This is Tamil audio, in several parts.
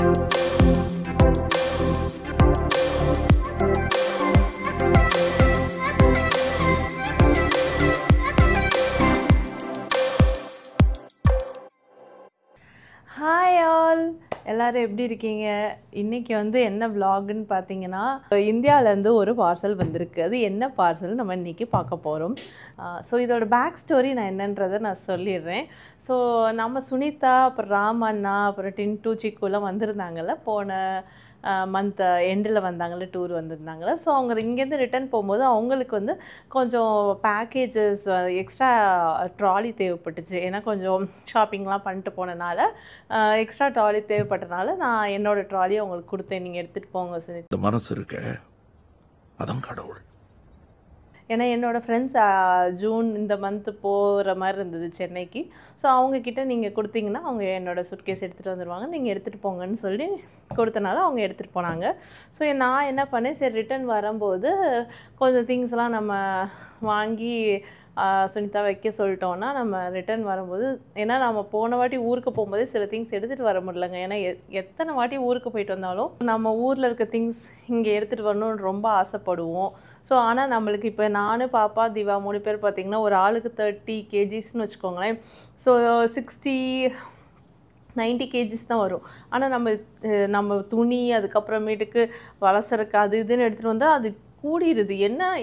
ஹாய் ஆல், எல்லோரும் எப்படி இருக்கீங்க? இன்றைக்கி வந்து என்ன vlogன்னு பார்த்தீங்கன்னா, இந்தியாவிலேருந்து ஒரு பார்சல் வந்திருக்கு. அது என்ன பார்சல் நம்ம இன்றைக்கி பார்க்க போகிறோம். ஸோ இதோட பேக் ஸ்டோரி நான் என்னன்றதை நான் சொல்லிடுறேன். ஸோ நம்ம சுனிதா, அப்புறம் ராம் அண்ணா, அப்புறம் டின்டூ சிக்குலாம் வந்திருந்தாங்கள்ல, போன மந்த் எண்டில் வந்தாங்கள்ல, டூர் வந்திருந்தாங்கள்ல. ஸோ அவங்க இங்கேருந்து ரிட்டர்ன் போகும்போது அவங்களுக்கு வந்து கொஞ்சம் பேக்கேஜஸ் எக்ஸ்ட்ரா ட்ராலி தேவைப்பட்டுச்சு. ஏன்னா கொஞ்சம் ஷாப்பிங்லாம் பண்ணிட்டு போனனால எக்ஸ்ட்ரா ட்ராலி தேவைப்பட்டனால நான் என்னோடய ட்ராலியை அவங்களுக்கு கொடுத்தேன். நீங்கள் எடுத்துகிட்டு போங்க சுனிதா. இந்த மனசு இருக்க அதான் கடவுள். ஏன்னா என்னோடய ஃப்ரெண்ட்ஸ் ஜூன் இந்த மந்த்து போகிற மாதிரி இருந்தது சென்னைக்கு. ஸோ அவங்கக்கிட்ட நீங்கள் கொடுத்தீங்கன்னா அவங்க என்னோடய சுட்கேஸ் எடுத்துகிட்டு வந்துடுவாங்க, நீங்கள் எடுத்துகிட்டு போங்கன்னு சொல்லி கொடுத்தனால அவங்க எடுத்துகிட்டு போனாங்க. ஸோ நான் என்ன பண்ணேன், சரி ரிட்டன் வரும்போது கொஞ்சம் திங்ஸ்லாம் நம்ம வாங்கி சுனிதா வைக்க சொல்லிட்டோன்னா நம்ம ரிட்டன் வரும்போது, ஏன்னா நம்ம போன வாட்டி ஊருக்கு போகும்போதே சில திங்ஸ் எடுத்துகிட்டு வர முடியலங்க. ஏன்னா எத்தனை வாட்டி ஊருக்கு போயிட்டு வந்தாலும் நம்ம ஊரில் இருக்க திங்ஸ் இங்கே எடுத்துகிட்டு வரணும்னு ரொம்ப ஆசைப்படுவோம். ஸோ ஆனால் நம்மளுக்கு இப்போ நான், பாப்பா, திவா 3 பேர் பார்த்திங்கன்னா ஒரு ஆளுக்கு 30 kgsன்னு வச்சுக்கோங்களேன். ஸோ 90 kgs தான் வரும். ஆனால் நம்ம துணி, அதுக்கப்புறமேட்டுக்கு வளசருக்கு அது இதுன்னு எடுத்துகிட்டு வந்தால் அது கூடிடுது.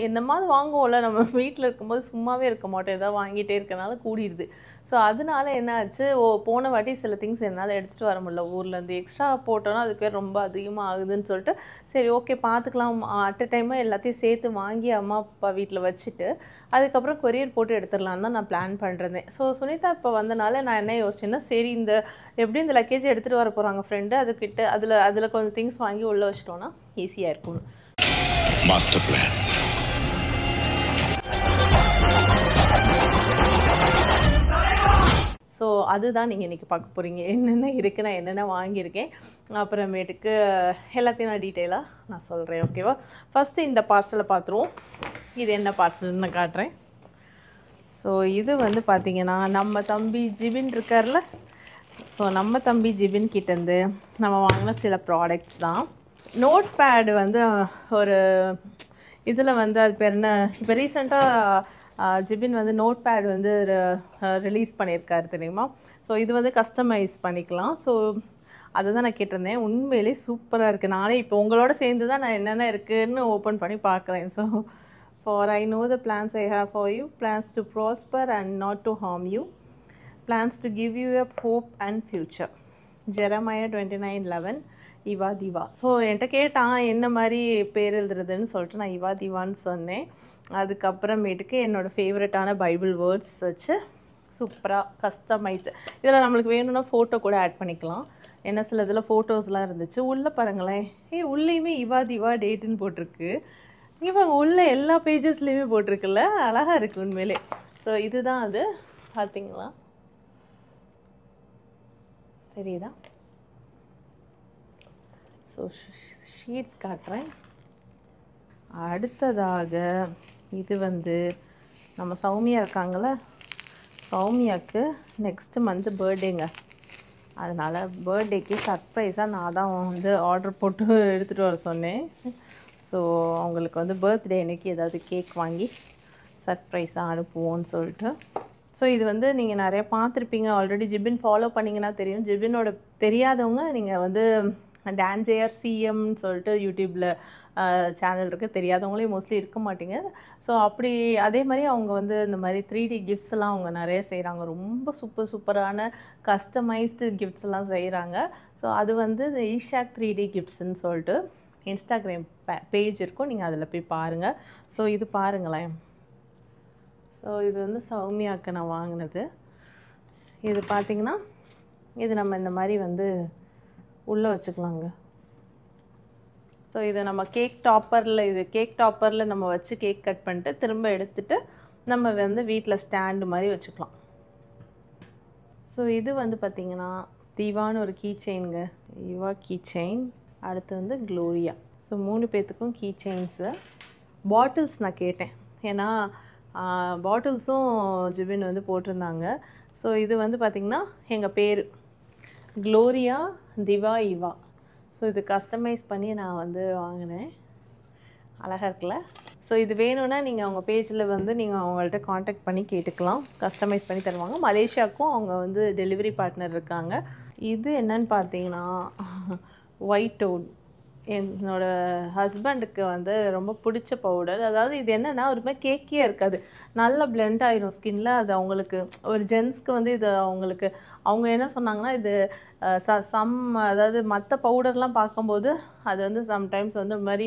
என்னமாவது வாங்குவோம்ல, நம்ம வீட்டில் இருக்கும்போது சும்மாவே இருக்க மாட்டோம், எதாவது வாங்கிட்டே இருக்கனால கூடிடுது. ஸோ அதனால என்ன ஆச்சு, போன வாட்டி சில திங்ஸ் என்னால் எடுத்துகிட்டு வர முடியல ஊர்லேருந்து. எக்ஸ்ட்ரா போட்டோன்னா அதுக்கு ரொம்ப அதிகமாக ஆகுதுன்னு சொல்லிட்டு சரி ஓகே பார்த்துக்கலாம், அட் அ டைமாக எல்லாத்தையும் சேர்த்து வாங்கி அம்மா அப்பா வீட்டில் வச்சுட்டு அதுக்கப்புறம் கொரியர் போட்டு எடுத்துடலான்னு தான் நான் பிளான் பண்ணுறேன். ஸோ சுனிதா இப்போ வந்தனால நான் என்ன யோசிச்சேன்னா, சரி எப்படி இந்த லக்கேஜ் எடுத்துகிட்டு வர போகிறாங்க ஃப்ரெண்டு, அதுக்கிட்ட அதில் கொஞ்சம் திங்ஸ் வாங்கி உள்ளே வச்சிட்டோன்னா ஈஸியாக இருக்கும். Master plan. ஸோ அதுதான் நீங்கள் இன்றைக்கி பார்க்க போகிறீங்க. என்னென்ன இருக்குது, நான் என்னென்ன வாங்கியிருக்கேன், அப்புறமேட்டுக்கு எல்லாத்தையும் நான் டீட்டெயிலாக நான் சொல்கிறேன். ஓகேவா? ஃபஸ்ட்டு இந்த பார்சலை பார்த்துருவோம். இது என்ன பார்சல்னு நான் காட்டுறேன். ஸோ இது வந்து பார்த்திங்கன்னா நம்ம தம்பி ஜிபின் இருக்கார்ல, ஸோ நம்ம தம்பி ஜிபின் கிட்டேருந்து நம்ம வாங்கின சில ப்ராடக்ட்ஸ் தான். நோட் பேடு வந்து ஒரு இதில் வந்து அது பேர் என்ன, இப்போ ரீசெண்டாக ஜிபின் வந்து நோட் பேட் வந்து ரிலீஸ் பண்ணியிருக்காரு தெரியுமா? ஸோ இது வந்து கஸ்டமைஸ் பண்ணிக்கலாம். ஸோ அதை தான் நான் கேட்டிருந்தேன். உண்மையிலே சூப்பராக இருக்குது. நானே இப்போ உங்களோட சேர்ந்து தான் நான் என்னென்ன இருக்குதுன்னு ஓப்பன் பண்ணி பார்க்குறேன். So far I know the plans I have for you, plans to prosper and not to harm you, plans to give you a hope and future. Jeremiah 29:11. இவா திவா. ஸோ என்கிட்ட கேட்டான் என்ன மாதிரி பேர் எழுதுறதுன்னு சொல்லிட்டு நான் இவா திவான்னு சொன்னேன். அதுக்கப்புறமேட்டுக்கு என்னோடய ஃபேவரட்டான பைபிள் வேர்ட்ஸ் வச்சு சூப்பராக கஸ்டமைஸ்டு. இதில் நம்மளுக்கு வேணும்னா ஃபோட்டோ கூட ஆட் பண்ணிக்கலாம். ஏன்னா சில இதில் ஃபோட்டோஸ்லாம் இருந்துச்சு. உள்ளே பாருங்களேன், உள்ளேயுமே இவா திவா டேட்டுன்னு போட்டிருக்கு. இவங்க உள்ளே எல்லா பேஜஸ்லேயுமே போட்டிருக்குல்ல, அழகாக இருக்குது உண்மையிலே. ஸோ இதுதான் அது, பார்த்தீங்களா? தெரியுதா? ஸோ ஷீட்ஸ் காட்டுறேன். அடுத்ததாக இது வந்து நம்ம சௌமியா இருக்காங்கள, சௌமியாவுக்கு நெக்ஸ்ட் மந்த்து பர்த்டேங்க. அதனால் பர்த்டேக்கு சர்ப்ரைஸாக நான் தான் வந்து ஆர்டர் போட்டு எடுத்துகிட்டு வர சொன்னேன். ஸோ அவங்களுக்கு வந்து பர்த்டே அன்றைக்கி ஏதாவது கேக் வாங்கி சர்ப்ரைஸாக அனுப்புவோன்னு சொல்லிட்டு. ஸோ இது வந்து நீங்கள் நிறையா பார்த்துருப்பீங்க ஆல்ரெடி. ஜிபின் ஃபாலோ பண்ணிங்கன்னா தெரியும். ஜிபினோட தெரியாதவங்க நீங்கள் வந்து டான்ஜேஆர் சிஎம்னு சொல்லிட்டு யூடியூப்பில் சேனல் இருக்குது. தெரியாதவங்களே மோஸ்ட்லி இருக்க மாட்டீங்க. ஸோ அப்படி அதே மாதிரி அவங்க வந்து இந்த மாதிரி 3D கிஃப்ட்ஸ்லாம் அவங்க நிறைய செய்கிறாங்க. ரொம்ப சூப்பரான கஸ்டமைஸ்டு கிஃப்ட்ஸ்லாம் செய்கிறாங்க. ஸோ அது வந்து ஈஷாக் 3D கிஃப்ட்ஸ்ன்னு சொல்லிட்டு இன்ஸ்டாகிராம் பேஜ் இருக்கும், நீங்கள் அதில் போய் பாருங்கள். ஸோ இது பாருங்களேன். ஸோ இது வந்து சௌமியாவுக்கு நான் வாங்கினது. இது பார்த்திங்கன்னா இது நம்ம இந்த மாதிரி வந்து உள்ளே வச்சுக்கலாங்க. ஸோ இது நம்ம கேக் டாப்பரில் நம்ம வச்சு கேக் கட் பண்ணிட்டு திரும்ப எடுத்துகிட்டு நம்ம வந்து வீட்டில் ஸ்டாண்டு மாதிரி வச்சுக்கலாம். ஸோ இது வந்து பார்த்திங்கன்னா திவான்னு ஒரு கீ செயின்ங்க, இவா கீ செயின். அடுத்து வந்து க்ளோரியா. ஸோ 3 பேர்த்துக்கும் கீ செயின்ஸு. பாட்டில்ஸ் நான் கேட்டேன், ஏன்னா பாட்டில்ஸும் ஜிபின் வந்து போட்டிருந்தாங்க. ஸோ இது வந்து பார்த்திங்கன்னா எங்கள் பேர் க்ளோரியா, திவா, இவா. ஸோ இது கஸ்டமைஸ் பண்ணி நான் வந்து வாங்கினேன். அழகாக இருக்குல்ல? ஸோ இது வேணும்னா நீங்கள் அவங்க பேஜில் வந்து நீங்கள் அவங்கள்ட்ட காண்டாக்ட் பண்ணி கேட்டுக்கலாம். கஸ்டமைஸ் பண்ணி தருவாங்க. மலேசியாவுக்கும் அவங்க வந்து டெலிவரி பார்ட்னர் இருக்காங்க. இது என்னன்னு பார்த்தீங்கன்னா ஒயிட் டோன். என்னோடய ஹஸ்பண்டுக்கு வந்து ரொம்ப பிடிச்ச பவுடர். அதாவது இது என்னென்னா ஒரு மாதிரி கேக்கியாக இருக்காது, நல்லா பிளெண்ட் ஆகிடும் ஸ்கின்னில். அது அவங்களுக்கு ஒரு ஜென்ஸ்க்கு வந்து இது அவங்களுக்கு அவங்க என்ன சொன்னாங்கன்னா இது அதாவது மற்ற பவுடர்லாம் பார்க்கும்போது அது வந்து சம்டைம்ஸ் வந்து ஒரு மாதிரி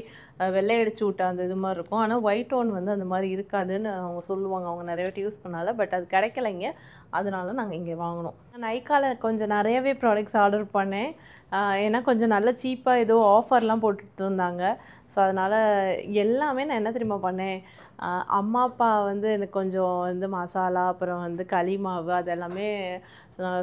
வெள்ளையடிச்சு விட்ட அந்த இது மாதிரி இருக்கும். ஆனால் ஒயிட் டோன் வந்து அந்த மாதிரி இருக்காதுன்னு அவங்க சொல்லுவாங்க. அவங்க நிறைய வாட்டி யூஸ் பண்ணால. பட் அது கிடைக்கலைங்க, அதனால நாங்கள் இங்கே வாங்கினோம். நைக்காவில் கொஞ்சம் நிறையவே ப்ராடக்ட்ஸ் ஆர்டர் பண்ணேன். ஏன்னா கொஞ்சம் நல்ல சீப்பாக ஏதோ ஆஃபர்லாம் போட்டுட்டு இருந்தாங்க. ஸோ அதனால் எல்லாமே நான் என்ன தெரியுமா பண்ணேன், அம்மா அப்பா வந்து எனக்கு கொஞ்சம் வந்து மசாலா, அப்புறம் வந்து களி மாவு அதெல்லாமே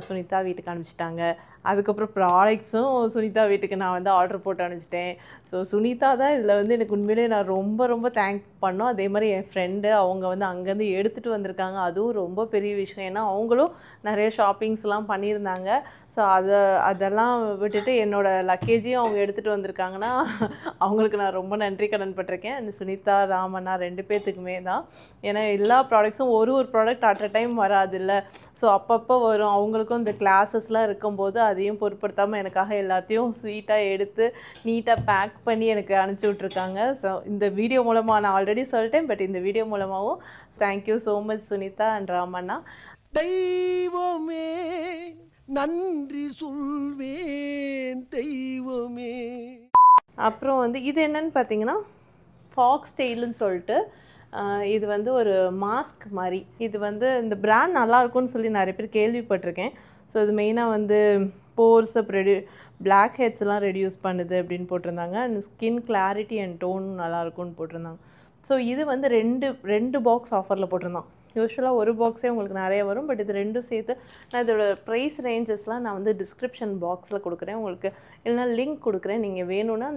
சுனிதா வீட்டுக்கு அனுப்பிச்சிட்டாங்க. அதுக்கப்புறம் ப்ராடக்ட்ஸும் சுனிதா வீட்டுக்கு நான் வந்து ஆர்டர் போட்டு அனுப்பிச்சிட்டேன். ஸோ சுனிதா தான் இதில் வந்து எனக்கு உண்மையிலே நான் ரொம்ப ரொம்ப தேங்க் பண்ணோம். அதே மாதிரி என் ஃப்ரெண்டு அவங்க வந்து அங்கேருந்து எடுத்துகிட்டு வந்திருக்காங்க. அதுவும் ரொம்ப பெரிய விஷயம். ஏன்னா அவங்களும் நிறைய ஷாப்பிங்ஸ்லாம் பண்ணியிருந்தாங்க. ஸோ அதெல்லாம் விட்டுட்டு என்னோடய லக்கேஜையும் அவங்க எடுத்துகிட்டு வந்திருக்காங்கன்னா அவங்களுக்கு நான் ரொம்ப நன்றி கடன் பட்டிருக்கேன். அந்த சுனிதா, ராமண்ணா 2 பேர்த்துக்குமே தான். ஏன்னா எல்லா ப்ராடக்ட்ஸும் ஒரு ப்ராடக்ட் அட் அ டைம் வராதுல்ல. ஸோ அப்பப்போ வரும். அவங்களுக்கும் இந்த கிளாஸஸ்லாம் இருக்கும்போது அதையும் பொருட்படுத்தாமல் எனக்காக எல்லாத்தையும் ஸ்வீட்டாக எடுத்து நீட்டாக பேக் பண்ணி எனக்கு அனுப்பிச்சி விட்ருக்காங்க. ஸோ இந்த வீடியோ மூலமாக நான் ஆல்ரெடி சொல்லிட்டேன், பட் இந்த வீடியோ மூலமாகவும் thank you so much Sunitha and Ramanna. தெய்வமே நன்றி சொல்வேன் தெய்வமே. அப்புறம் வந்து இது என்னன்னு பார்த்தீங்கன்னா ஃபாக்ஸ் டெயில்னு சொல்லிட்டு இது வந்து ஒரு மாஸ்க் மாதிரி. இது வந்து இந்த பிராண்ட் நல்லாயிருக்கும்னு சொல்லி நிறைய பேர் கேள்விப்பட்டிருக்கேன். ஸோ இது மெயினாக வந்து போர்ஸ் அப்புறம் பிளாக் ஹெட்ஸ்லாம் ரெடியூஸ் பண்ணுது அப்படின்னு போட்டிருந்தாங்க. And skin clarity and tone நல்லாயிருக்கும்னு போட்டிருந்தாங்க. ஸோ இது வந்து ரெண்டு பாக்ஸ் ஆஃபரில் போட்டிருந்தான். யூஸ்வலாக ஒரு பாக்ஸே உங்களுக்கு நிறைய வரும், பட் இது ரெண்டும் சேர்த்து நான் இதோட ப்ரைஸ் ரேஞ்சஸ்லாம் நான் வந்து டிஸ்கிரிப்ஷன் பாக்ஸில் கொடுக்குறேன் உங்களுக்கு, இல்லைனா லிங்க் கொடுக்குறேன். நீங்கள் வேணும்னா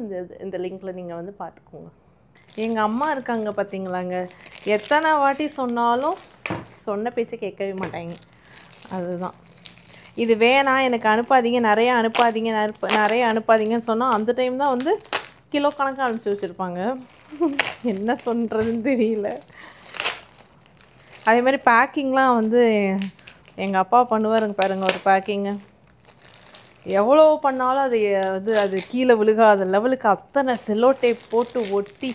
இந்த லிங்க்கில் நீங்கள் வந்து பார்த்துக்கோங்க. எங்கள் அம்மா இருக்காங்க பார்த்தீங்களாங்க, எத்தனை வாட்டி சொன்னாலும் சொன்ன பேச்சை கேட்கவே மாட்டாங்க. அதுதான் இது வேணாம் எனக்கு அனுப்பாதீங்க, நிறைய அனுப்பாதீங்கன்னு சொன்னால் அந்த டைம் தான் வந்து கிலோ கணக்காக அனுப்பிச்சி வச்சுருப்பாங்க. என்ன சொல்கிறதுன்னு தெரியல. அதே மாதிரி பேக்கிங்லாம் வந்து எங்கள் அப்பா பண்ணுவாருங்க பாருங்கள். ஒரு பேக்கிங்கு எவ்வளோ பண்ணாலும் அது கீழே விழுகாத லெவலுக்கு அத்தனை செல்லோ டேப் போட்டு ஒட்டி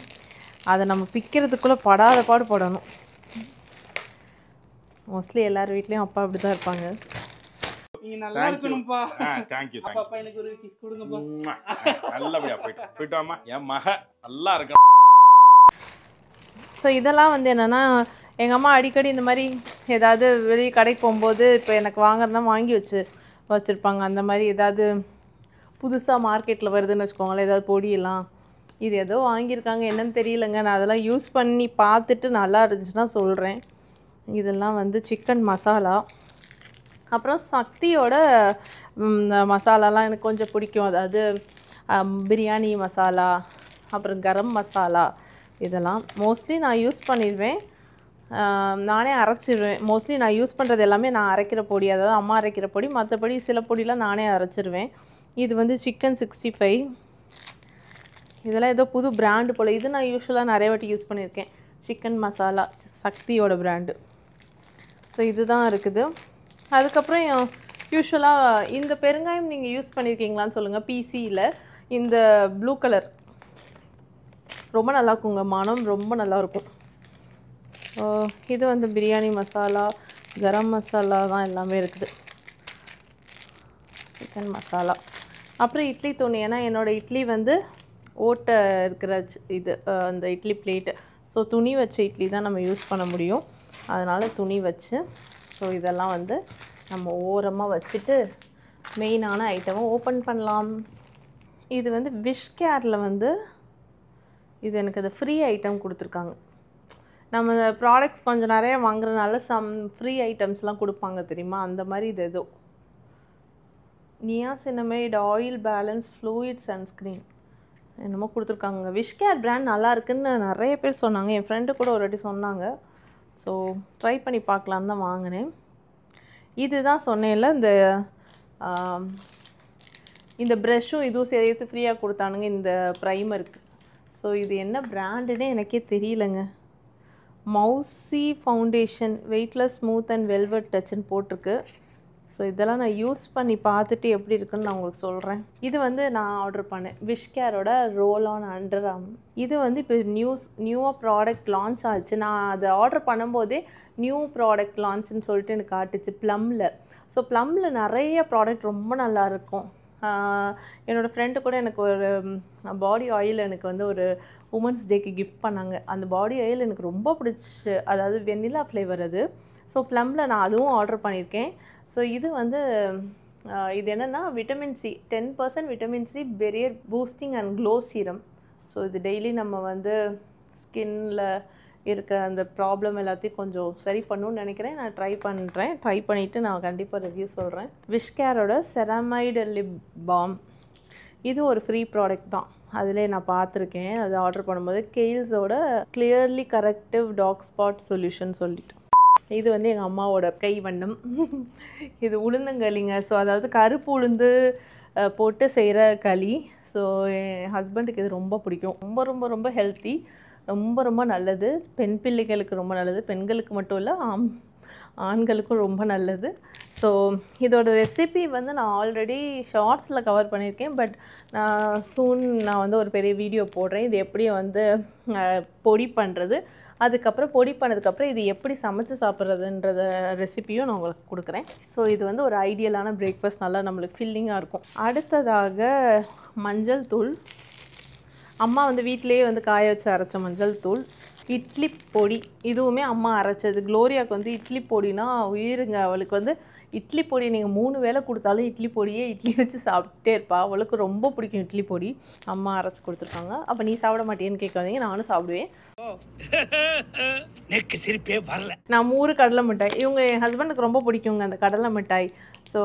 அதை நம்ம பிக்கிறதுக்குள்ளே படாத பாடு படணும். மோஸ்ட்லி எல்லார் வீட்லேயும் அப்பா அப்படி தான் இருப்பாங்க. நீங்க நல்லா இருக்கணும்பா. Thank you. அப்பா எனக்கு ஒரு கிஸ் கொடுங்கப்பா. நல்லபடியா போய்ட்டு வாமா. என் மக நல்லா இருக்க. ஸோ இதெல்லாம் வந்து என்னென்னா எங்கள் அம்மா அடிக்கடி இந்த மாதிரி ஏதாவது வெளியே கடைக்கு போகும்போது இப்போ எனக்கு வாங்குறதுனா வாங்கி வச்சுருப்பாங்க. அந்த மாதிரி ஏதாவது புதுசாக மார்க்கெட்டில் வருதுன்னு வச்சுக்கோங்களேன், ஏதாவது பொடியெல்லாம் இது ஏதோ வாங்கியிருக்காங்க, என்னன்னு தெரியலங்க. நான் அதெல்லாம் யூஸ் பண்ணி பார்த்துட்டு நல்லா இருந்துச்சுன்னா சொல்கிறேன். இதெல்லாம் வந்து சிக்கன் மசாலா, அப்புறம் சக்தியோட மசாலாலாம் எனக்கு கொஞ்சம் பிடிக்கும். அதாவது பிரியாணி மசாலா, அப்புறம் கரம் மசாலா, இதெல்லாம் மோஸ்ட்லி நான் யூஸ் பண்ணிடுவேன். நானே அரைச்சிடுவேன். மோஸ்ட்லி நான் யூஸ் பண்ணுறது எல்லாமே நான் அரைக்கிற பொடி, அதாவது அம்மா அரைக்கிற பொடி. மற்றபடி சில பொடியெலாம் நானே அரைச்சிடுவேன். இது வந்து சிக்கன் 65. இதெல்லாம் ஏதோ புது பிராண்டு போல். இது நான் யூஸ்வலாக நிறைய வாட்டி யூஸ் பண்ணியிருக்கேன். சிக்கன் மசாலா சக்தியோட பிராண்டு. ஸோ இதுதான் இருக்குது. அதுக்கப்புறம் யூஸ்வலாக இந்த பெருங்காயம் நீங்கள் யூஸ் பண்ணியிருக்கீங்களான்னு சொல்லுங்கள். பிசியில் இந்த ப்ளூ கலர் ரொம்ப நல்லாயிருக்குங்க, மனம் ரொம்ப நல்லாயிருக்கும். ஸோ இது வந்து பிரியாணி மசாலா, கரம் மசாலா தான் எல்லாமே இருக்குது. சிக்கன் மசாலா, அப்புறம் இட்லி துணி. ஏன்னா என்னோடய இட்லி வந்து ஓட்டை இருக்கிற இது அந்த இட்லி பிளேட்டு. ஸோ துணி வச்ச இட்லி தான் நம்ம யூஸ் பண்ண முடியும், அதனால் துணி வச்சு. ஸோ இதெல்லாம் வந்து நம்ம ஓரமாக வச்சுட்டு மெயினான ஐட்டமை ஓப்பன் பண்ணலாம். இது வந்து விஷ் கேரில் வந்து இது எனக்கு அது ஃப்ரீ ஐட்டம் கொடுத்துருக்காங்க. நம்ம ப்ராடக்ட்ஸ் கொஞ்சம் நிறைய வாங்குறதுனால ஃப்ரீ ஐட்டம்ஸ்லாம் கொடுப்பாங்க தெரியுமா, அந்த மாதிரி இது ஏதோ niacinamide oil balance fluid sunscreen என்னமோ கொடுத்துருக்காங்க. விஷ் கேர் பிராண்ட் நல்லா இருக்குன்னு நிறைய பேர் சொன்னாங்க. என் ஃப்ரெண்டு கூட ஒரு வாட்டி சொன்னாங்க. ஸோ ட்ரை பண்ணி பார்க்கலான்னு தான் வாங்கினேன். இதுதான் சொன்னேன்ல, இந்த இந்த ப்ரஷ்ஷும் இதுவும் சேர்த்து ஃப்ரீயாக கொடுத்தானுங்க இந்த ப்ரைமருக்கு. ஸோ இது என்ன பிராண்டுன்னே எனக்கே தெரியலங்க. மவுசி foundation weightless smooth and velvet டச்சுன்னு போட்டிருக்கு. ஸோ இதெல்லாம் நான் யூஸ் பண்ணி பார்த்துட்டு எப்படி இருக்குன்னு நான் உங்களுக்கு சொல்கிறேன். இது வந்து நான் ஆர்டர் பண்ணேன் விஷ்கேரோட ரோல் ஆன் அண்டர் ஆர்ம். இது வந்து இப்போ நியூவாக ப்ராடக்ட் லான்ச் ஆச்சு. நான் அதை ஆர்டர் பண்ணும்போதே நியூ ப்ராடக்ட் லான்ச்சுன்னு சொல்லிட்டு எனக்கு காட்டுச்சு ப்ளம்மில். ஸோ ப்ளம்மில் நிறைய ப்ராடக்ட் ரொம்ப நல்லாயிருக்கும். என்னோடய ஃப்ரெண்டு கூட எனக்கு ஒரு பாடி ஆயில் எனக்கு வந்து ஒரு உமன்ஸ் டேக்கு கிஃப்ட் பண்ணாங்க. அந்த பாடி ஆயில் எனக்கு ரொம்ப பிடிச்சி, அதாவது வெண்ணிலா ஃப்ளேவர் அது. ஸோ ப்ளம்மில் நான் அதுவும் ஆர்டர் பண்ணியிருக்கேன். ஸோ இது வந்து இது என்னென்னா vitamin C 10% vitamin C barrier boosting and glow serum. So இது டெய்லி நம்ம வந்து ஸ்கின்னில் இருக்க அந்த ப்ராப்ளம் எல்லாத்தையும் கொஞ்சம் சரி பண்ணணும்னு நினைக்கிறேன். நான் ட்ரை பண்ணிவிட்டு நான் கண்டிப்பாக ரிவ்யூ சொல்கிறேன். விஷ்கேரோட செராமைடு லிப் பாம், இது ஒரு ஃப்ரீ ப்ராடக்ட் தான். அதிலே நான் பார்த்துருக்கேன் அது ஆர்டர் பண்ணும்போது. கெய்ல்ஸோட clearly corrective dark spot solution சொல்லிட்டு, இது வந்து எங்கள் அம்மாவோட கை வண்ணம். இது உளுந்தங்களிங்க. ஸோ அதாவது கருப்பு உளுந்து போட்டு செய்கிற களி. ஸோ என் ஹஸ்பண்டுக்கு இது ரொம்ப பிடிக்கும். ரொம்ப ரொம்ப ரொம்ப ஹெல்த்தி, ரொம்ப ரொம்ப நல்லது. பெண் பிள்ளைகளுக்கு ரொம்ப நல்லது, பெண்களுக்கு மட்டும் இல்லை ஆண்களுக்கும் ரொம்ப நல்லது. ஸோ இதோட ரெசிபி வந்து நான் ஆல்ரெடி ஷார்ட்ஸில் கவர் பண்ணியிருக்கேன். பட் நான் வந்து ஒரு பெரிய வீடியோ போடுறேன். இது எப்படி வந்து பொடி பண்ணுறது, அதுக்கப்புறம் பொடி பண்ணதுக்கப்புறம் இது எப்படி சமைச்சு சாப்பிட்றதுன்றத ரெசிப்பியும் நான் உங்களுக்கு கொடுக்குறேன். ஸோ இது வந்து ஒரு ஐடியலான பிரேக்ஃபாஸ்ட், நல்லா நம்மளுக்கு ஃபில்லிங்காக இருக்கும். அடுத்ததாக மஞ்சள் தூள். அம்மா வந்து வீட்டிலேயே வந்து காய வச்சு அரைச்ச மஞ்சள் தூள். இட்லி பொடி, இதுவுமே அம்மா அரைச்சது. க்ளோரியாவுக்கு வந்து இட்லி பொடினா உயிருங்க. அவளுக்கு வந்து இட்லி பொடி நீங்கள் 3 வேளை கொடுத்தாலும் இட்லி பொடியே இட்லி வச்சு சாப்பிட்டே இருப்பா. அவளுக்கு ரொம்ப பிடிக்கும் இட்லி பொடி. அம்மா அரைச்சி கொடுத்துருக்காங்க. அப்போ நீ சாப்பிட மாட்டேன்னு கேட்காதீங்க, நானும் சாப்பிடுவேன். சிரிப்பே வரல. நான் 3 கடலை மிட்டாய், இவங்க என் ஹஸ்பண்டுக்கு ரொம்ப பிடிக்குங்க அந்த கடலை மிட்டாய். ஸோ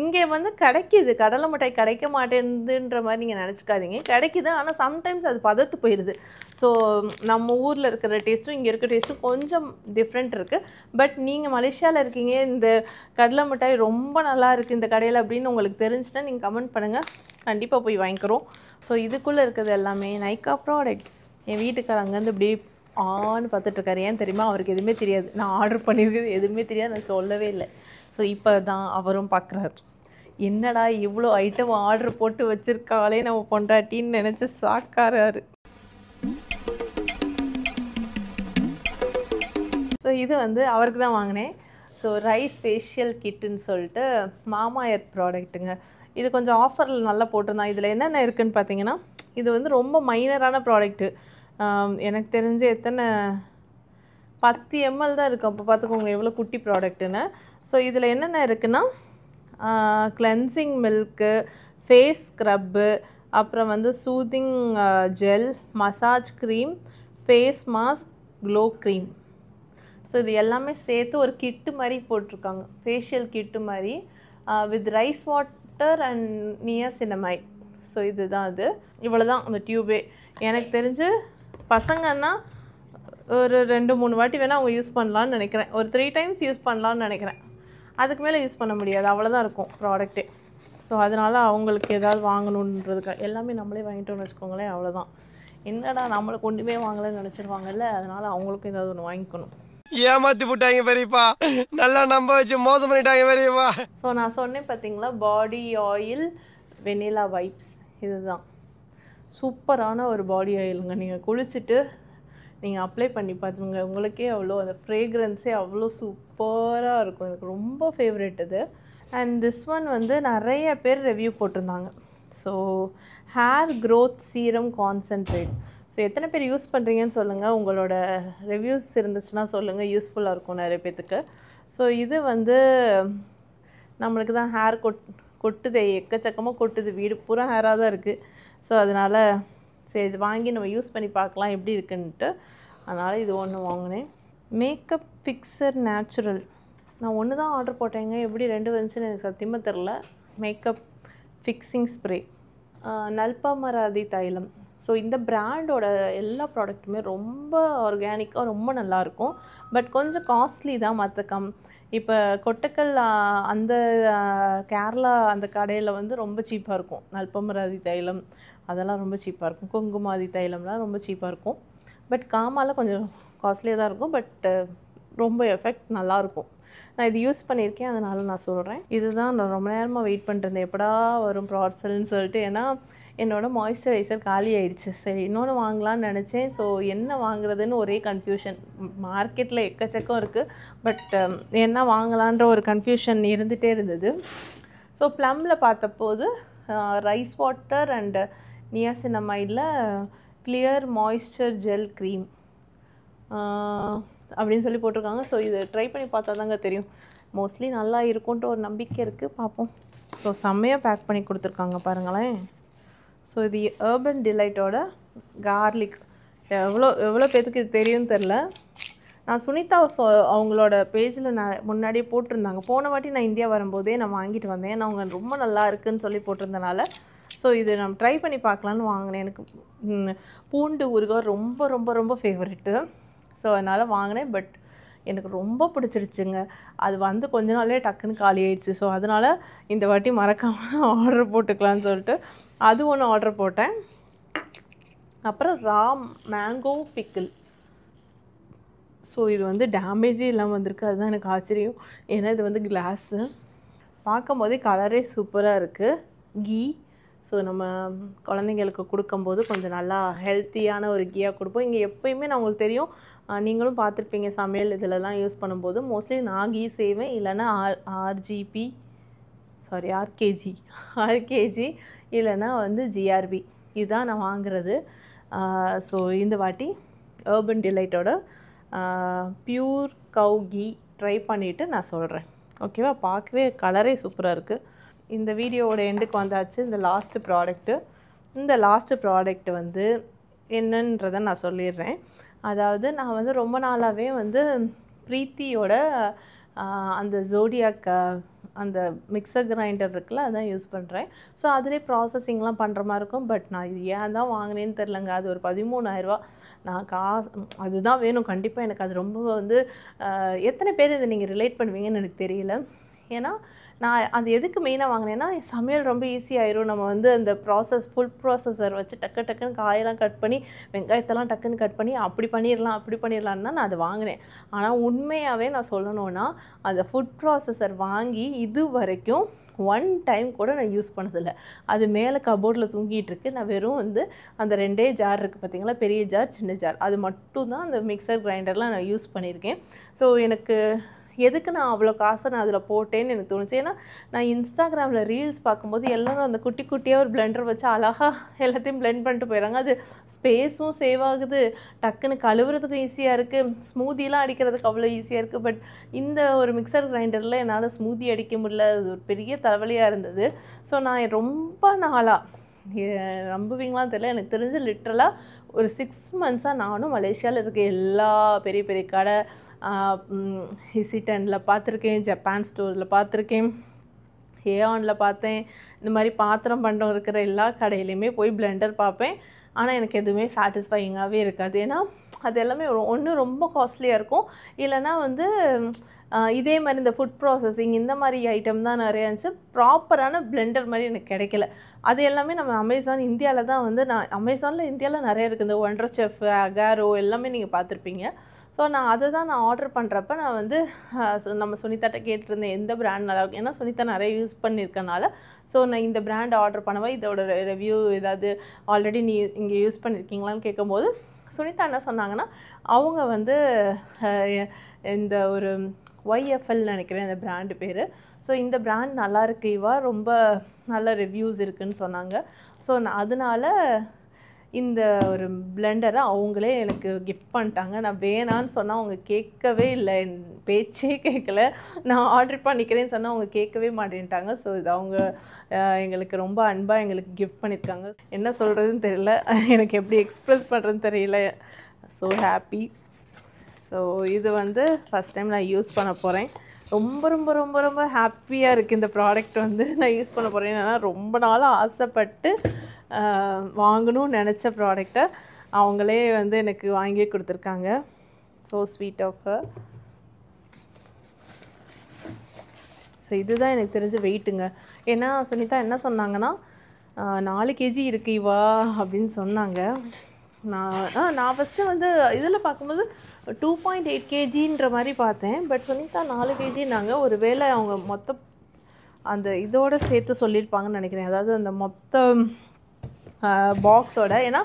இங்கே வந்து கிடைக்கிது, கடலை மிட்டாய் கிடைக்க மாட்டேங்குதுன்ற மாதிரி நீங்கள் நினச்சிக்காதீங்க. கிடைக்கிது, ஆனால் சம்டைம்ஸ் அது பதத்து போயிடுது. ஸோ நம்ம ஊரில் இருக்கிற டேஸ்ட்டும் இங்கே இருக்கிற டேஸ்ட்டும் கொஞ்சம் டிஃப்ரெண்ட் இருக்குது. பட் நீங்கள் மலேசியாவில் இருக்கீங்க, இந்த கடலை மிட்டாய் ரொம்ப நல்லா இருக்குது இந்த கடையில் அப்படின்னு உங்களுக்கு தெரிஞ்சுன்னா நீங்கள் கமெண்ட் பண்ணுங்கள், கண்டிப்பாக போய் வாங்கிக்கிறோம். ஸோ இதுக்குள்ளே இருக்கிறது எல்லாமே நைக்கா ப்ராடக்ட்ஸ். என் வீட்டுக்கார அங்கேருந்து இப்படி ஆன்னு பார்த்துட்ருக்காரு. ஏன் தெரியுமா, அவருக்கு எதுவுமே தெரியாது. நான் ஆர்டர் பண்ணியிருக்கிறது எதுவுமே தெரியாது, நான் சொல்லவே இல்லை. ஸோ இப்போ தான் அவரும் பார்க்குறாரு, என்னடா இவ்வளோ ஐட்டம் ஆர்டர் போட்டு வச்சுருக்காளே நம்ம பொண்டாட்டின்னு நினச்சி சாக்காராரு. ஸோ இது வந்து அவருக்கு தான் வாங்கினேன். ஸோ ரைஸ் ஃபேஷியல் கிட்டுன்னு சொல்லிட்டு மாமா எர்த் ப்ராடக்ட்டுங்க. இது கொஞ்சம் ஆஃபரில் நல்லா போட்டிருந்தான். இதில் என்னென்ன இருக்குதுன்னு பார்த்தீங்கன்னா, இது வந்து ரொம்ப மைனரான ப்ராடக்ட்டு. எனக்கு தெரிஞ்சு 10 ml தான் இருக்குது. அப்போ பார்த்துக்கோங்க எவ்வளோ குட்டி ப்ராடக்ட்டுன்னு. ஸோ இதில் என்னென்ன இருக்குன்னா, கிளென்சிங் மில்க்கு, ஃபேஸ் ஸ்க்ரப்பு, அப்புறம் வந்து soothing gel, massage cream, face mask, glow cream. So இது எல்லாமே சேர்த்து ஒரு கிட்டு மாதிரி போட்டிருக்காங்க, ஃபேஷியல் கிட்டு மாதிரி, with rice water and niacinamide. So இதுதான் அது. இவ்வளோ தான் அந்த டியூபே. எனக்கு தெரிஞ்சு பசங்கன்னா ஒரு 2-3 வாட்டி வேணால் அவங்க யூஸ் பண்ணலான்னு நினைக்கிறேன். ஒரு 3 times யூஸ் பண்ணலான்னு நினைக்கிறேன். அதுக்கு மேலே யூஸ் பண்ண முடியாது, அவ்வளோதான் இருக்கும் ப்ராடக்ட்டே. ஸோ அதனால் அவங்களுக்கு ஏதாவது வாங்கணுன்றதுக்காக எல்லாமே நம்மளே வாங்கிட்டோம்னு வச்சுக்கோங்களேன், அவ்வளோதான். என்னடா நம்மளுக்கு ஒன்றுமே வாங்கலைன்னு நினச்சிடுவாங்கல்ல, அதனால் அவங்களுக்கும் ஏதாவது ஒன்று வாங்கிக்கணும். ஏமாத்தி போட்டாங்க பெரியப்பா, நல்லா நம்ப வச்சு மோசம் பண்ணிட்டாங்க பெரியப்பா. ஸோ நான் சொன்னேன் பார்த்தீங்களா, பாடி ஆயில் வெனிலா வைப்ஸ், இதுதான் சூப்பரான ஒரு பாடி ஆயிலுங்க. நீங்கள் குளிச்சுட்டு நீங்கள் அப்ளை பண்ணி பார்த்துங்க, உங்களுக்கே அவ்வளோ அந்த ஃப்ரேக்ரன்ஸே அவ்வளோ சூப்பராக இருக்கும். எனக்கு ரொம்ப ஃபேவரெட் இது. அண்ட் திஸ் ஒன் வந்து நிறைய பேர் ரிவ்யூ போட்டிருந்தாங்க. So hair growth serum concentrate. So எத்தனை பேர் யூஸ் பண்ணுறீங்கன்னு சொல்லுங்கள், உங்களோட ரிவ்யூஸ் இருந்துச்சுன்னா சொல்லுங்கள், யூஸ்ஃபுல்லாக இருக்கும் நிறைய பேர்த்துக்கு. ஸோ இது வந்து நம்மளுக்கு தான் ஹேர் கொட்டுது, எக்கச்சக்கமாக கொட்டுது, வீடு பூரா ஹேராக தான் இருக்குது. ஸோ அதனால் சரி இது வாங்கி நம்ம யூஸ் பண்ணி பார்க்கலாம் எப்படி இருக்குன்ட்டு, அதனால் இது ஒன்று வாங்கினேன். Makeup fixer natural. நான் ஒன்று தான் ஆர்டர் போட்டேங்க, எப்படி 2 வந்துச்சுன்னு எனக்கு சத்தியமாக தெரில. மேக்கப் ஃபிக்ஸிங் ஸ்ப்ரே, நல்பாமராதி தைலம். ஸோ இந்த பிராண்டோட எல்லா ப்ராடக்ட்டுமே ரொம்ப ஆர்கானிக்காக ரொம்ப நல்லாயிருக்கும். பட் கொஞ்சம் காஸ்ட்லி தான். இப்போ கொட்டக்கல் அந்த கேரளா அந்த கடையில் வந்து ரொம்ப சீப்பாக இருக்கும். நல்பமராதி தைலம் அதெல்லாம் ரொம்ப சீப்பாக இருக்கும். குங்குமாதி தைலம்லாம் ரொம்ப சீப்பாக இருக்கும். பட் காமாவில் கொஞ்சம் காஸ்ட்லியாக தான் இருக்கும். பட் ரொம்ப எஃபெக்ட் நல்லாயிருக்கும். நான் இது யூஸ் பண்ணியிருக்கேன், அதனால் நான் சொல்கிறேன். இதுதான் நான் ரொம்ப நேரமாக வெயிட் பண்ணிருந்தேன், எப்படா வரும் ப்ராடக்ட்ஸ்ன்னு சொல்லிட்டு. ஏன்னா என்னோடய மாய்ஸ்சரைசர் காலி ஆயிடுச்சு. சரி இன்னொன்று வாங்கலான்னு நினச்சேன். ஸோ என்ன வாங்குறதுன்னு ஒரே கன்ஃபியூஷன். மார்க்கெட்டில் எக்கச்சக்கம் இருக்குது. பட் என்ன வாங்கலான்ற ஒரு கன்ஃபியூஷன் இருந்துகிட்டே இருந்தது. ஸோ ப்ளம்மில் பார்த்தபோது ரைஸ் வாட்டர் அண்ட் நியாசினமைடில் கிளியர் மாய்ஸ்சர் ஜெல் க்ரீம் அப்படின்னு சொல்லி போட்டிருக்காங்க. ஸோ இது ட்ரை பண்ணி பார்த்தா தாங்க தெரியும். மோஸ்ட்லி நல்லா இருக்கும்ன்ற ஒரு நம்பிக்கை இருக்குது, பார்ப்போம். ஸோ செம்மையாக பேக் பண்ணி கொடுத்துருக்காங்க பாருங்களேன். ஸோ இது அர்பன் டிலைட்டோட கார்லிக். எவ்வளோ பேத்துக்கு இது தெரியும்னு தெரில. நான் சுனிதா அவங்களோட பேஜில் நான் முன்னாடியே போட்டிருந்தாங்க. போன வாட்டி நான் இந்தியா வரும்போதே நான் வாங்கிட்டு வந்தேன். நான் அவங்க ரொம்ப நல்லா இருக்குதுன்னு சொல்லி போட்டிருந்தனால ஸோ இது நம்ம ட்ரை பண்ணி பார்க்கலான்னு வாங்கினேன். எனக்கு பூண்டு ஊறுகாய் ரொம்ப ரொம்ப ரொம்ப ஃபேவரெட்டு. ஸோ அதனால் வாங்கினேன். பட் எனக்கு ரொம்ப பிடிச்சிருச்சுங்க. அது வந்து கொஞ்ச நாளே டக்குன்னு காலி ஆயிடுச்சு. ஸோ அதனால் இந்த வாட்டி மறக்காமல் ஆர்டர் போட்டுக்கலான்னு சொல்லிட்டு அது ஒன்று ஆர்டர் போட்டேன். அப்புறம் மேங்கோ பிக்கிள். ஸோ இது வந்து டேமேஜே இல்லாமல் வந்திருக்கு. அதுதான் எனக்கு ஆச்சரியம். ஏன்னா இது வந்து கிளாஸு. பார்க்கும் போதே கலரே சூப்பராக இருக்குது. கீ. ஸோ நம்ம குழந்தைங்களுக்கு கொடுக்கும்போது கொஞ்சம் நல்லா ஹெல்த்தியான ஒரு கீயாக கொடுப்போம். இங்கே எப்போயுமே நான் உங்களுக்கு தெரியும், நீங்களும் பார்த்துருப்பீங்க சமையல் இதிலலாம் யூஸ் பண்ணும்போது மோஸ்ட்லி நான் கீ செய்வேன். இல்லைன்னா ஆர்கேஜி இல்லைன்னா வந்து ஜிஆர்பி. இதுதான் நான் வாங்குறது. ஸோ இந்த வாட்டி அர்பன் டிலைட்டோட பியூர் கவ் கீ ட்ரை பண்ணிவிட்டு நான் சொல்கிறேன். ஓகேவா? பார்க்கவே கலரே சூப்பராக இருக்குது. இந்த வீடியோவோட எண்டுக்கு வந்தாச்சு. இந்த லாஸ்ட்டு ப்ராடக்ட் வந்து என்னன்றதை நான் சொல்லிடுறேன். அதாவது நான் வந்து ரொம்ப நாளாகவே வந்து ப்ரீத்தியோட அந்த ஜோடியாக் அந்த மிக்சர் கிரைண்டர் இருக்குல்ல, அதான் யூஸ் பண்ணுறேன். ஸோ அதிலே ப்ராசஸிங்லாம் பண்ணுற மாதிரி இருக்கும். பட் நான் இது ஏன் தான் வாங்கினேன்னு தெரிலங்க. அது ஒரு 13,000 நான் அதுதான் வேணும் கண்டிப்பாக. எனக்கு அது ரொம்ப வந்து எத்தனை பேர் இதை நீங்கள் ரிலேட் பண்ணுவீங்கன்னு எனக்கு தெரியல. ஏன்னா நான் அது எதுக்கு மெயினாக வாங்கினேன்னா, சமையல் ரொம்ப ஈஸியாயிரும். நம்ம வந்து அந்த ஃபுல் ப்ராசஸர் வச்சு டக்குன்னு காயெல்லாம் கட் பண்ணி வெங்காயத்தெல்லாம் டக்குன்னு கட் பண்ணி அப்படி பண்ணிடலான்னு தான் நான் அதை வாங்கினேன். ஆனால் உண்மையாகவே நான் சொல்லணுன்னா, அந்த ஃபுட் ப்ராசஸர் வாங்கி இது வரைக்கும் 1 டைம் கூட நான் யூஸ் பண்ணதில்லை. அது மேலே கபோர்டில் தூங்கிட்டு இருக்கு. நான் வெறும் வந்து அந்த 2 ஜார் இருக்குது பார்த்தீங்களா, பெரிய ஜார் சின்ன ஜார், அது மட்டும் தான் அந்த மிக்சர் கிரைண்டர்லாம் நான் யூஸ் பண்ணியிருக்கேன். ஸோ எனக்கு எதுக்கு நான் அவ்வளோ காசை நான் அதில் போட்டேன்னு எனக்கு தோணுச்சு. ஏன்னா நான் இன்ஸ்டாகிராமில் ரீல்ஸ் பார்க்கும்போது எல்லோரும் அந்த குட்டியாக ஒரு பிளெண்டர் வச்சு அழகாக எல்லாத்தையும் பிளெண்ட் பண்ணிட்டு போயிடறாங்க. அது ஸ்பேஸும் சேவ் ஆகுது, டக்குன்னு கழுவுறதுக்கும் ஈஸியாக இருக்குது, ஸ்மூதிலாம் அடிக்கிறதுக்கு அவ்வளோ ஈஸியாக இருக்குது. பட் இந்த ஒரு மிக்சர் கிரைண்டரில் என்னால் ஸ்மூதி அடிக்க முடியல. அது ஒரு பெரிய தலைவலியாக இருந்தது. ஸோ நான் ரொம்ப நாளாக, நம்புவீங்களான்னு தெரியல, எனக்கு தெரிஞ்சு லிட்ரலாக ஒரு 6 மந்த்ஸாக நானும் மலேசியாவில் இருக்க எல்லா பெரிய பெரிய கடை, இசிடனில் பார்த்துருக்கேன், ஜப்பான் ஸ்டோரில் பார்த்துருக்கேன், ஏஆனில் பார்த்தேன். இந்த மாதிரி பாத்திரம் பண்டம் இருக்கிற எல்லா கடையிலையுமே போய் பிளெண்டர் பார்ப்பேன். ஆனால் எனக்கு எதுவுமே சாட்டிஸ்ஃபையிங்காகவே இருக்காது. ஏன்னா அது எல்லாமே ஒன்று ரொம்ப காஸ்ட்லியாக இருக்கும், இல்லைனா வந்து இதே மாதிரி இந்த ஃபுட் ப்ராசஸிங் இந்த மாதிரி ஐட்டம் தான் நிறையா இருந்துச்சு. ப்ராப்பரான பிளெண்டர் மாதிரி எனக்கு கிடைக்கல. அது எல்லாமே நம்ம இந்தியாவில் தான் வந்து அமேசானில் இந்தியாவில் நிறைய இருக்குது. இந்த ஒண்டர் செஃப், அகாரோ எல்லாமே நீங்கள் பார்த்துருப்பீங்க. ஸோ நான் அதை தான் நான் ஆர்டர் பண்ணுறப்ப நான் வந்து நம்ம சுனிதாட்ட கேட்டுருந்தேன் எந்த பிராண்ட் நல்லாயிருக்கும். ஏன்னா சுனிதா நிறைய யூஸ் பண்ணியிருக்கனால. ஸோ நான் இந்த பிராண்ட் ஆர்டர் பண்ணவா, இதோட ரிவ்யூ ஏதாவது ஆல்ரெடி நீ இங்கே யூஸ் பண்ணியிருக்கீங்களான்னு கேட்கும்போது சுனிதா என்ன சொன்னாங்கன்னா, அவங்க வந்து இந்த ஒரு YFL நினைக்கிறேன் இந்த பிராண்டு பேர். ஸோ இந்த பிராண்ட் நல்லா இருக்கு இவா, ரொம்ப நல்ல ரிவ்யூஸ் இருக்குதுன்னு சொன்னாங்க. ஸோ நான் அதனால் இந்த ஒரு பிளெண்டரை அவங்களே எனக்கு கிஃப்ட் பண்ணிட்டாங்க. நான் வேணான்னு சொன்னால் அவங்க கேட்கவே இல்லை, என் பேச்சே கேட்கல. நான் ஆர்டர் பண்ணிக்கிறேன்னு சொன்னால் அவங்க கேட்கவே மாட்டேன்ட்டாங்க. ஸோ இது அவங்க எங்களுக்கு ரொம்ப அன்பாக எங்களுக்கு கிஃப்ட் பண்ணியிருக்காங்க. என்ன சொல்கிறதுன்னு தெரியல, எனக்கு எப்படி எக்ஸ்ப்ரெஸ் பண்ணுறதுன்னு தெரியல. So happy. ஸோ இது வந்து ஃபஸ்ட் டைம் நான் யூஸ் பண்ண போகிறேன். ரொம்ப ரொம்ப ரொம்ப ரொம்ப ஹாப்பியாக இருக்குது இந்த ப்ராடக்ட் வந்து நான் யூஸ் பண்ண போகிறேன். ஏன்னா ரொம்ப நாளாக ஆசைப்பட்டு வாங்கணும்னு நினச்ச ப்ராடக்டை அவங்களே வந்து எனக்கு வாங்கி கொடுத்துருக்காங்க. So sweet of her. So இதுதான் எனக்கு தெரிஞ்ச வெயிட்டுங்க. ஏன்னா சுனிதா என்ன சொன்னாங்கன்னா 4 kg இருக்கு இவா அப்படின்னு சொன்னாங்க. நான் ஃபஸ்ட்டு வந்து இதில் பார்க்கும்போது 2.8 kgன்ற மாதிரி பார்த்தேன். பட் சுனிதா 4 kgனாங்க. ஒரு வேளை அவங்க மொத்த அந்த இதோடு சேர்த்து சொல்லியிருப்பாங்கன்னு நினைக்கிறேன். அதாவது அந்த மொத்த பாக்ஸோட. ஏன்னா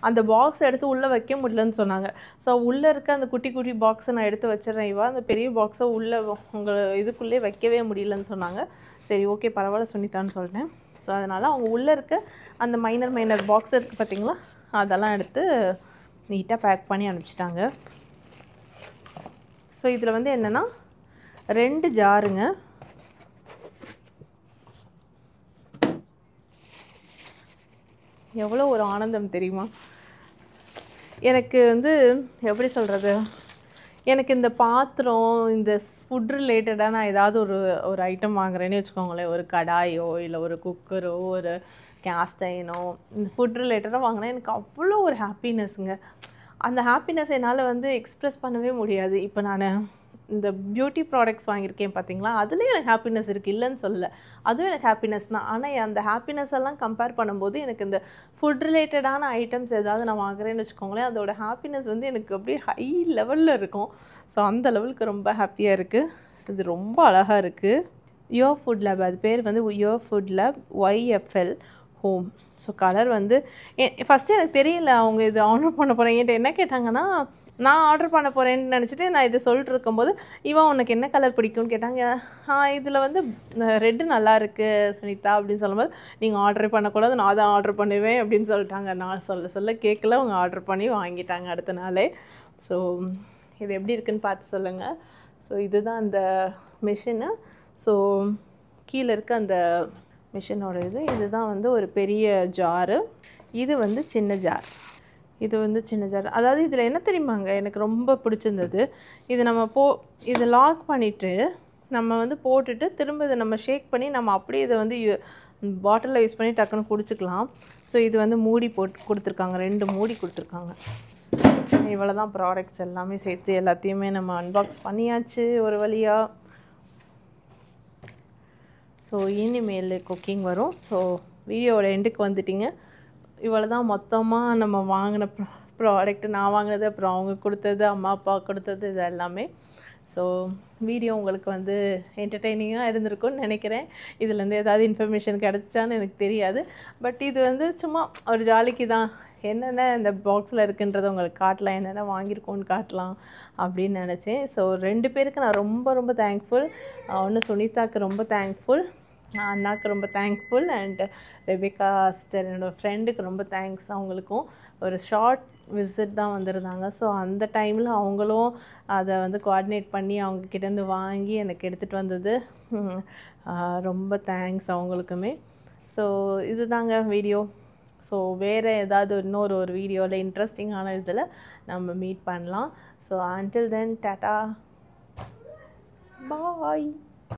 அந்த பாக்ஸ் எடுத்து உள்ளே வைக்க முடியலன்னு சொன்னாங்க. ஸோ உள்ளே இருக்க அந்த குட்டி குட்டி பாக்ஸை நான் எடுத்து வச்சிடறேன் இவா, அந்த பெரிய பாக்ஸை உள்ளே உங்களை இதுக்குள்ளே வைக்கவே முடியலன்னு சொன்னாங்க. சரி ஓகே பரவாயில்ல சுனிதான்னு சொல்லிட்டேன். ஸோ அதனால் அவங்க உள்ளே இருக்க அந்த மைனர் பாக்ஸ் இருக்குது பார்த்திங்களா, அதெல்லாம் எடுத்து நீட்டாக பேக் பண்ணி அனுப்பிச்சிட்டாங்க. ஸோ இதில் வந்து என்னென்னா 2 ஜாருங்க. எவ்வளோ ஒரு ஆனந்தம் தெரியுமா எனக்கு. வந்து எப்படி சொல்கிறது, எனக்கு இந்த பாத்திரம், இந்த ஃபுட் ரிலேட்டடாக நான் ஏதாவது ஒரு ஐட்டம் வாங்குறேன்னு வச்சுக்கோங்களேன், ஒரு கடாயோ இல்லை ஒரு குக்கரோ ஒரு கேஸ்ட் அயனோ, இந்த ஃபுட் ரிலேட்டடாக வாங்கினா எனக்கு அவ்வளோ ஒரு ஹாப்பினஸ்ங்க. அந்த ஹாப்பினஸ் என்னால் வந்து எக்ஸ்ப்ரெஸ் பண்ணவே முடியாது. இப்போ நான் இந்த பியூட்டி ப்ராடக்ட்ஸ் வாங்கியிருக்கேன் பார்த்தீங்களா, அதுலேயும் எனக்கு ஹாப்பினஸ் இருக்குது, இல்லைன்னு சொல்லலை, அதுவும் எனக்கு ஹாப்பினஸ் தான். ஆனால் அந்த ஹாப்பினஸ் எல்லாம் கம்பேர் பண்ணும்போது எனக்கு இந்த ஃபுட் ரிலேட்டடான ஐட்டம்ஸ் ஏதாவது நான் வாங்குறேன்னு வச்சுக்கோங்களேன், அதோட ஹாப்பினஸ் வந்து எனக்கு அப்படியே ஹை லெவலில் இருக்கும். ஸோ அந்த லெவலுக்கு ரொம்ப ஹாப்பியாக இருக்குது. இது ரொம்ப அழகாக இருக்குது. யுவர் ஃபுட் லேப், அது பேர் வந்து your food lab YFL home. So colour வந்து ஃபஸ்ட்டு எனக்கு தெரியல அவங்க இது ஆர்டர் பண்ண போகிறேன். என்கிட்ட என்ன கேட்டாங்கன்னா, நான் ஆர்டர் பண்ண போகிறேன்னு நினச்சிட்டு நான் இதை சொல்லிட்டு இருக்கும்போது இவன் உனக்கு என்ன கலர் பிடிக்கும்னு கேட்டாங்க. இதில் வந்து ரெட்டு நல்லா இருக்குது சுனிதா அப்படின்னு சொல்லும்போது, நீங்கள் ஆர்டரே பண்ணக்கூடாது, நான் தான் ஆர்டர் பண்ணுவேன் அப்படின்னு சொல்லிட்டாங்க. நான் சொல்ல கேட்கல, அவங்க ஆர்டர் பண்ணி வாங்கிட்டாங்க அடுத்த நாளே. ஸோ இது எப்படி இருக்குன்னு பார்த்து சொல்லுங்கள். ஸோ இதுதான் அந்த மிஷினு. ஸோ கீழே இருக்க அந்த மிஷினோட இதுதான் வந்து ஒரு பெரிய ஜாரு, இது வந்து சின்ன ஜார், இது வந்து சின்ன ஜார். அதாவது இதில் என்ன தெரியுமாங்க எனக்கு ரொம்ப பிடிச்சிருந்தது, இது நம்ம இதை லாக் பண்ணிவிட்டு நம்ம வந்து போட்டுட்டு திரும்ப இதை நம்ம ஷேக் பண்ணி நம்ம அப்படியே இதை வந்து பாட்டிலில் யூஸ் பண்ணி டக்குன்னு குடிச்சிக்கலாம். ஸோ இது வந்து மூடி போட்டு கொடுத்துருக்காங்க, 2 மூடி கொடுத்துருக்காங்க. இவ்வளோ தான் ப்ராடக்ட்ஸ் எல்லாமே சேர்த்து எல்லாத்தையுமே நம்ம அன்பாக்ஸ் பண்ணியாச்சு ஒரு வழியாக. ஸோ இனிமேல் குக்கிங் வரும். ஸோ வீடியோவோட எண்டுக்கு வந்துட்டிங்க. இவ்வளோ தான் மொத்தமாக நம்ம வாங்கின ப்ராடக்ட், நான் வாங்கினது, அப்புறம் அவங்க கொடுத்தது, அம்மா அப்பா கொடுத்தது, இது எல்லாமே. ஸோ வீடியோ உங்களுக்கு வந்து என்டர்டெய்னிங்காக இருந்திருக்கும்னு நினைக்கிறேன். இதுலேருந்து ஏதாவது இன்ஃபர்மேஷன் கிடச்சிச்சான்னு எனக்கு தெரியாது. பட் இது வந்து சும்மா ஒரு ஜாலிக்கு தான், என்னென்ன இந்த பாக்ஸில் இருக்குன்றதை உங்களுக்கு காட்டலாம், என்னென்ன வாங்கியிருக்கோன்னு காட்டலாம் அப்படின்னு நினச்சேன். ஸோ 2 பேருக்கு நான் ரொம்ப ரொம்ப தேங்க்ஃபுல். ஒன்று சுனிதாவுக்கு ரொம்ப தேங்க்ஃபுல், அண்ணாவுக்கு ரொம்ப தேங்க்ஃபுல், அண்ட் ரெபேக்கா சிஸ்டர் என்னோடய ஃப்ரெண்டுக்கு ரொம்ப தேங்க்ஸ். அவங்களுக்கும் ஒரு ஷார்ட் விசிட் தான் வந்திருந்தாங்க. ஸோ அந்த டைமில் அவங்களும் அதை வந்து கோஆர்டினேட் பண்ணி அவங்கக்கிட்டேருந்து வாங்கி எனக்கு எடுத்துகிட்டு வந்தது. ரொம்ப தேங்க்ஸ் அவங்களுக்குமே. ஸோ இது தாங்க வீடியோ. ஸோ வேறு ஏதாவது ஒரு வீடியோவில் இன்ட்ரெஸ்டிங்கான இதில் நம்ம மீட் பண்ணலாம். ஸோ until then டாட்டா பாய்.